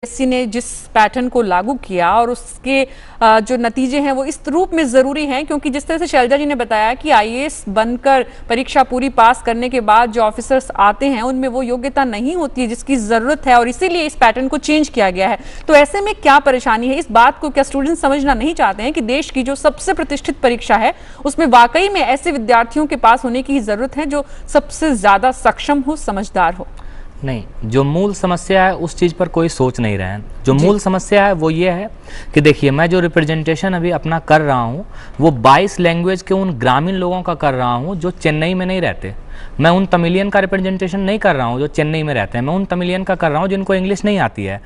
UPSC ने जिस pattern को लागू किया और उसके जो नतीजे हैं वो इस रूप में जरूरी हैं, क्योंकि जिस तरह से शैलजा जी ने बताया कि आईएएस बनकर परीक्षा पूरी पास करने के बाद जो ऑफिसर्स आते हैं उनमें वो योग्यता नहीं होती है जिसकी जरूरत है, और इसीलिए इस पैटर्न को चेंज किया गया है। तो ऐसे में क्या परेशानी है? इस बात को क्या स्टूडेंट्स समझना नहीं चाहते हैं कि देश की जो सबसे प्रतिष्ठित परीक्षा है उसमें वाकई में ऐसे विद्यार्थियों के पास होने की जरूरत है जो सबसे ज्यादा सक्षम हो, समझदार हो? नहीं, जो मूल समस्या है उस चीज़ पर कोई सोच नहीं रहे हैं। जो मूल समस्या है वो ये है कि देखिए, मैं जो रिप्रेजेंटेशन अभी अपना कर रहा हूँ वो 22 लैंग्वेज के उन ग्रामीण लोगों का कर रहा हूँ जो चेन्नई में नहीं रहते। मैं उन तमिलियन का रिप्रेजेंटेशन नहीं कर रहा हूँ जो चेन्नई में रहते हैं, मैं उन तमिलियन का कर रहा हूँ जिनको इंग्लिश नहीं आती है।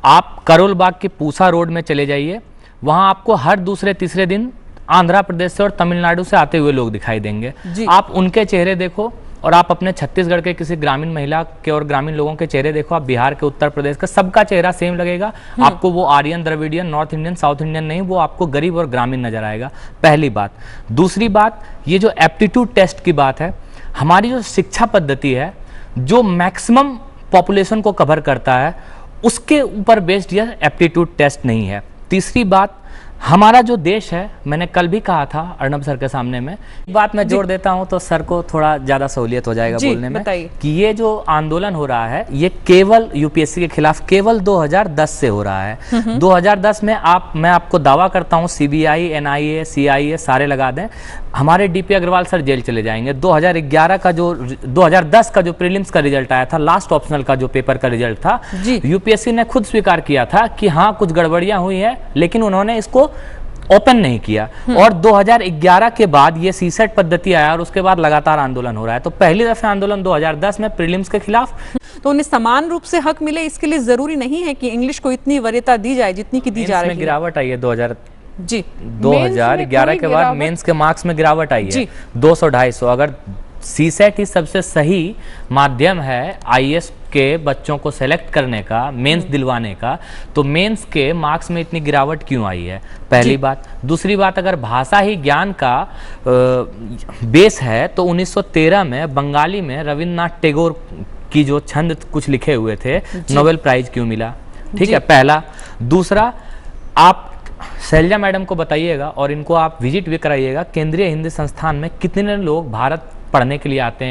आप करोल बाग के पूसा रोड में चले जाइए, वहाँ आपको हर दूसरे तीसरे दिन आंध्र प्रदेश से और तमिलनाडु से आते हुए लोग दिखाई देंगे। आप उनके चेहरे देखो और आप अपने छत्तीसगढ़ के किसी ग्रामीण महिला के और ग्रामीण लोगों के चेहरे देखो, आप बिहार के, उत्तर प्रदेश का, सबका चेहरा सेम लगेगा। आपको वो Aryan, Dravidian, north Indian, south Indian नहीं, वो आपको गरीब और ग्रामीण नजर आएगा। पहली बात। दूसरी बात, ये जो एप्टीट्यूड टेस्ट की बात है, हमारी जो शिक्षा पद्धति है जो मैक्सिमम पॉपुलेशन को कवर करता है उसके ऊपर बेस्ड यह एप्टीट्यूड टेस्ट नहीं है। तीसरी बात, हमारा जो देश है, मैंने कल भी कहा था अर्नब सर के सामने में, बात मैं जोड़ देता हूं तो सर को थोड़ा ज्यादा सहूलियत हो जाएगा बोलने में, कि ये जो आंदोलन हो रहा है ये केवल यूपीएससी के खिलाफ केवल 2010 से हो रहा है। 2010 में मैं आपको दावा करता हूं सीबीआई, एनआईए, सीआईए सारे लगा दें, हमारे डीपी अग्रवाल सर जेल चले जाएंगे। 2010 का जो प्रीलिम्स का रिजल्ट आया था, लास्ट ऑप्शनल का जो पेपर का रिजल्ट था, यूपीएससी ने खुद स्वीकार किया था कि हाँ कुछ गड़बड़ियां हुई है, लेकिन उन्होंने इसको ओपन नहीं किया। और 2011 के बाद ये सीसेट पद्धति आया और उसके बाद लगातार आंदोलन हो रहा है। तो पहली दफे आंदोलन 2010 में प्रीलिम्स के खिलाफ। तो उन्हें समान रूप से हक मिले, इसके लिए जरूरी नहीं है कि इंग्लिश को इतनी वरीयता दी जाए जितनी की दी जा रही है। गिरावट आई है 2011 2011 के बाद मेंस के मार्क्स में गिरावट आई है 200-250। अगर सीसेट ही सबसे सही माध्यम है आईएएस के बच्चों को सेलेक्ट करने का, मेंस दिलवाने का, तो मेंस के मार्क्स में इतनी गिरावट क्यों आई है? पहली बात। दूसरी बात, अगर भाषा ही ज्ञान का बेस है तो 1913 में बंगाली में रविन्द्रनाथ टैगोर की जो छंद कुछ लिखे हुए थे, नोबेल प्राइज क्यों मिला? ठीक है, पहला। दूसरा, आप शैलजा मैडम को बताइएगा और इनको आप विजिट भी कराइएगा, केंद्रीय हिंदी संस्थान में कितने लोग भारत पढ़ने के लिए आते हैं।